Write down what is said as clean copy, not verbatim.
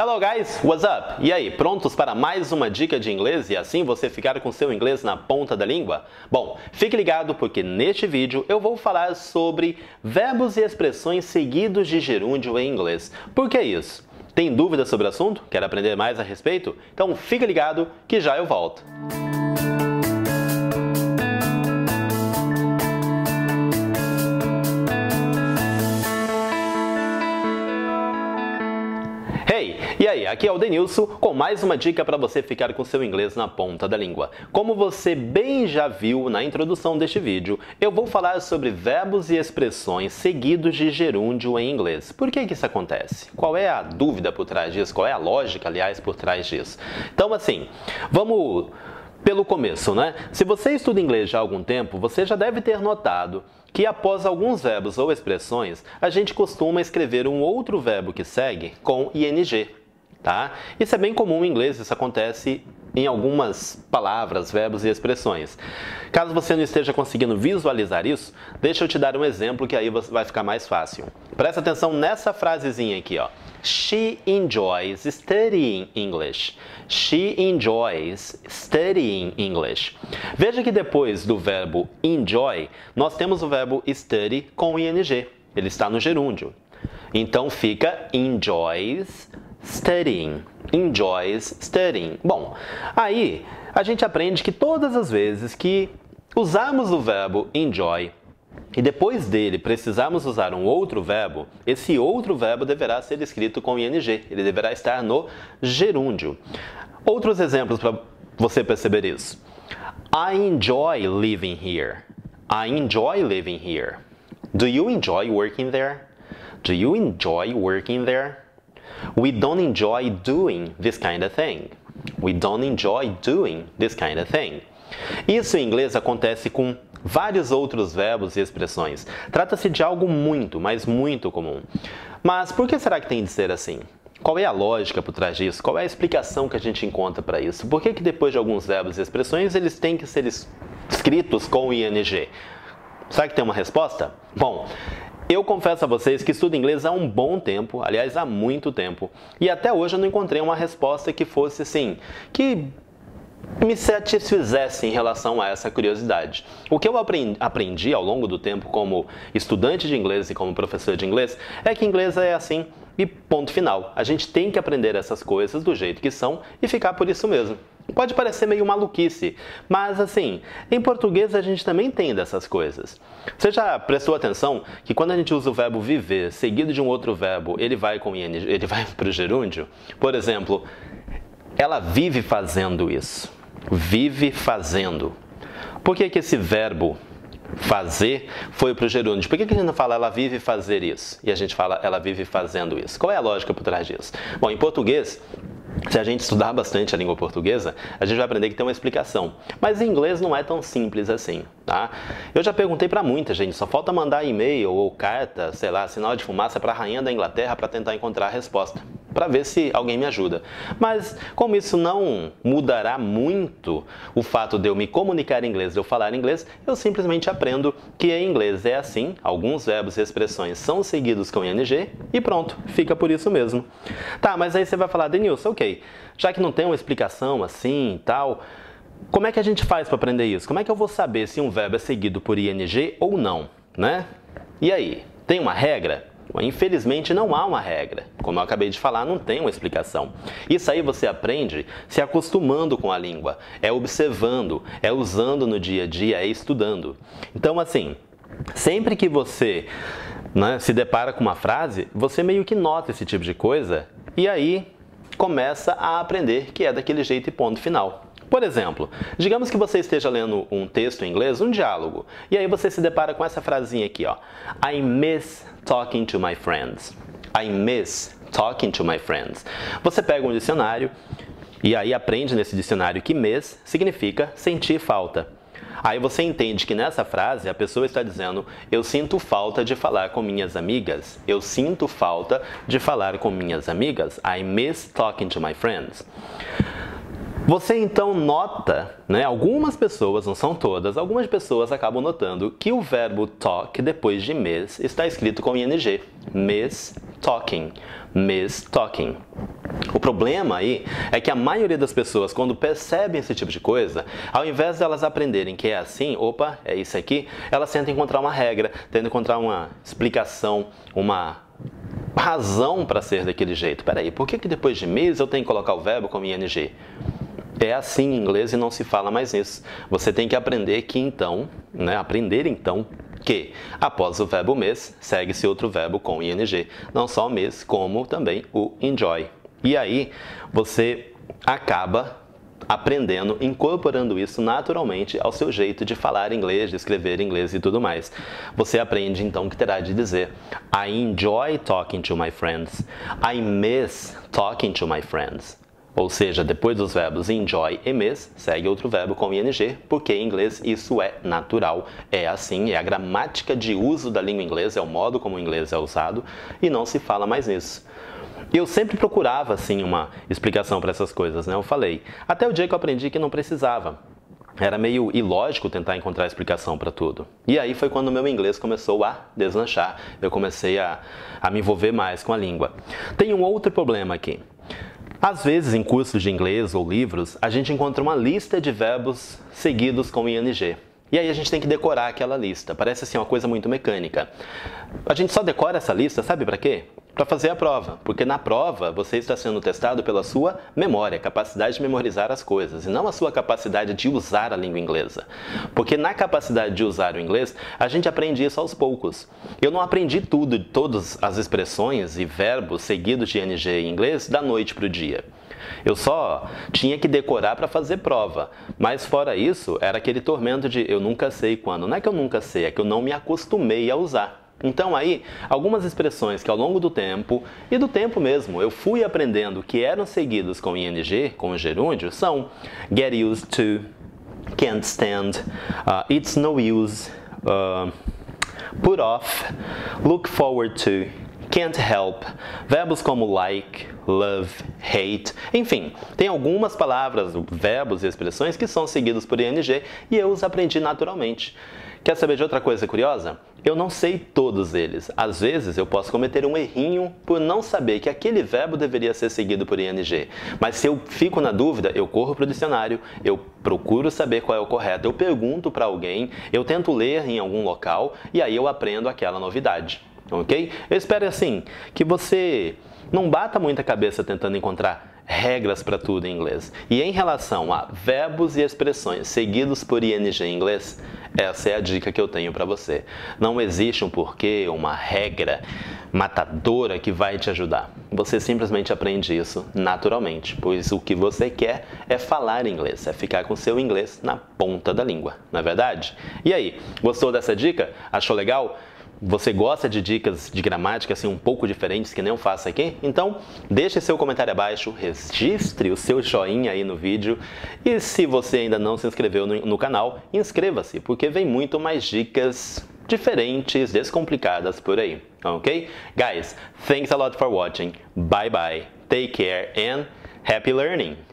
Hello guys, what's up? E aí, prontos para mais uma dica de inglês e assim você ficar com seu inglês na ponta da língua? Bom, fique ligado porque neste vídeo eu vou falar sobre verbos e expressões seguidos de gerúndio em inglês. Por que isso? Tem dúvida sobre o assunto? Quer aprender mais a respeito? Então fique ligado que já eu volto. Hey, e aí, aqui é o Denilson com mais uma dica para você ficar com seu inglês na ponta da língua. Como você bem já viu na introdução deste vídeo, eu vou falar sobre verbos e expressões seguidos de gerúndio em inglês. Por que isso acontece? Qual é a dúvida por trás disso? Qual é a lógica, aliás, por trás disso? Então, assim, vamos pelo começo, né? Se você estuda inglês já há algum tempo, você já deve ter notado que após alguns verbos ou expressões, a gente costuma escrever um outro verbo que segue com ing, tá? Isso é bem comum em inglês, isso acontece em algumas palavras, verbos e expressões. Caso você não esteja conseguindo visualizar isso, deixa eu te dar um exemplo que aí vai ficar mais fácil. Presta atenção nessa frasezinha aqui, ó. She enjoys studying English. She enjoys studying English. Veja que depois do verbo enjoy, nós temos o verbo study com ing. Ele está no gerúndio. Então fica enjoys studying. Enjoys studying. Bom, aí a gente aprende que todas as vezes que usarmos o verbo enjoy e depois dele precisarmos usar um outro verbo, esse outro verbo deverá ser escrito com ing, ele deverá estar no gerúndio. Outros exemplos para você perceber isso. I enjoy living here. I enjoy living here. Do you enjoy working there? Do you enjoy working there? We don't enjoy doing this kind of thing. We don't enjoy doing this kind of thing. Isso em inglês acontece com vários outros verbos e expressões. Trata-se de algo muito, mas muito comum. Mas por que será que tem de ser assim? Qual é a lógica por trás disso? Qual é a explicação que a gente encontra para isso? Por que depois de alguns verbos e expressões eles têm que ser escritos com ing? Será que tem uma resposta? Bom, eu confesso a vocês que estudo inglês há um bom tempo, aliás, há muito tempo, e até hoje eu não encontrei uma resposta que fosse assim, que me satisfizesse em relação a essa curiosidade. O que eu aprendi ao longo do tempo como estudante de inglês e como professor de inglês é que inglês é assim e ponto final. A gente tem que aprender essas coisas do jeito que são e ficar por isso mesmo. Pode parecer meio maluquice, mas assim, em português a gente também tem dessas coisas. Você já prestou atenção que quando a gente usa o verbo viver seguido de um outro verbo, ele vai com ing, ele vai para o gerúndio? Por exemplo, ela vive fazendo isso. Vive fazendo. Por que esse verbo fazer foi para o gerúndio? Por que a gente não fala ela vive fazer isso? E a gente fala ela vive fazendo isso? Qual é a lógica por trás disso? Bom, em português, se a gente estudar bastante a língua portuguesa, a gente vai aprender que tem uma explicação. Mas em inglês não é tão simples assim, tá? Eu já perguntei para muita gente, só falta mandar e-mail ou carta, sei lá, sinal de fumaça para a rainha da Inglaterra para tentar encontrar a resposta, para ver se alguém me ajuda. Mas como isso não mudará muito o fato de eu me comunicar em inglês, de eu falar inglês, eu simplesmente aprendo que em inglês é assim, alguns verbos e expressões são seguidos com ing e pronto, fica por isso mesmo. Tá, mas aí você vai falar, Denilson, ok, já que não tem uma explicação assim e tal, como é que a gente faz para aprender isso? Como é que eu vou saber se um verbo é seguido por ing ou não, né? E aí, tem uma regra? Infelizmente não há uma regra. Como eu acabei de falar, não tem uma explicação. Isso aí você aprende se acostumando com a língua, é observando, é usando no dia a dia, é estudando. Então assim, sempre que você se depara com uma frase, você meio que nota esse tipo de coisa e aí começa a aprender que é daquele jeito e ponto final. Por exemplo, digamos que você esteja lendo um texto em inglês, um diálogo, e aí você se depara com essa frasinha aqui, ó. I miss talking to my friends. I miss talking to my friends. Você pega um dicionário e aí aprende nesse dicionário que miss significa sentir falta. Aí você entende que nessa frase a pessoa está dizendo eu sinto falta de falar com minhas amigas. Eu sinto falta de falar com minhas amigas. I miss talking to my friends. Você então nota, algumas pessoas, não são todas, algumas pessoas acabam notando que o verbo talk depois de miss está escrito com ing. Miss talking. Miss talking. O problema aí é que a maioria das pessoas, quando percebem esse tipo de coisa, ao invés de elas aprenderem que é assim, opa, é isso aqui, elas tentam encontrar uma regra, tentam encontrar uma explicação, uma razão para ser daquele jeito. Peraí, por que depois de meses eu tenho que colocar o verbo como ing? É assim em inglês e não se fala mais nisso. Você tem que aprender que então, que após o verbo mês, segue-se outro verbo com ing. Não só o mês, como também o enjoy. E aí, você acaba aprendendo, incorporando isso naturalmente ao seu jeito de falar inglês, de escrever inglês e tudo mais. Você aprende então que terá de dizer I enjoy talking to my friends. I miss talking to my friends. Ou seja, depois dos verbos enjoy e miss, segue outro verbo com ing, porque em inglês isso é natural, é assim, é a gramática de uso da língua inglesa, é o modo como o inglês é usado e não se fala mais nisso. Eu sempre procurava, assim, uma explicação para essas coisas, né? Eu falei, até o dia que eu aprendi que não precisava. Era meio ilógico tentar encontrar explicação para tudo. E aí foi quando o meu inglês começou a deslanchar, eu comecei a me envolver mais com a língua. Tem um outro problema aqui. Às vezes, em cursos de inglês ou livros, a gente encontra uma lista de verbos seguidos com ing. E aí a gente tem que decorar aquela lista. Parece assim uma coisa muito mecânica. A gente só decora essa lista, sabe para quê? Para fazer a prova, porque na prova você está sendo testado pela sua memória, capacidade de memorizar as coisas, e não a sua capacidade de usar a língua inglesa. Porque na capacidade de usar o inglês, a gente aprende isso aos poucos. Eu não aprendi todas as expressões e verbos seguidos de ing em inglês da noite para o dia. Eu só tinha que decorar para fazer prova, mas fora isso, era aquele tormento de eu nunca sei quando. Não é que eu nunca sei, é que eu não me acostumei a usar. Então aí, algumas expressões que ao longo do tempo, e do tempo mesmo, eu fui aprendendo que eram seguidos com ing, com o gerúndio, são get used to, can't stand, it's no use, put off, look forward to, can't help, verbos como like, love, hate, enfim, tem algumas palavras, verbos e expressões que são seguidos por ing e eu os aprendi naturalmente. Quer saber de outra coisa curiosa? Eu não sei todos eles. Às vezes eu posso cometer um errinho por não saber que aquele verbo deveria ser seguido por ing. Mas se eu fico na dúvida, eu corro para o dicionário, eu procuro saber qual é o correto, eu pergunto para alguém, eu tento ler em algum local e aí eu aprendo aquela novidade. Ok? Eu espero assim que você não bata muita cabeça tentando encontrar regras para tudo em inglês. E em relação a verbos e expressões seguidos por ing em inglês, essa é a dica que eu tenho para você. Não existe um porquê, uma regra matadora que vai te ajudar. Você simplesmente aprende isso naturalmente, pois o que você quer é falar inglês, é ficar com seu inglês na ponta da língua, não é verdade? E aí, gostou dessa dica? Achou legal? Você gosta de dicas de gramática assim um pouco diferentes que nem eu faço aqui? Então, deixe seu comentário abaixo, registre o seu joinha aí no vídeo e se você ainda não se inscreveu no canal, inscreva-se, porque vem muito mais dicas diferentes, descomplicadas por aí, ok? Guys, thanks a lot for watching. Bye bye, take care and happy learning!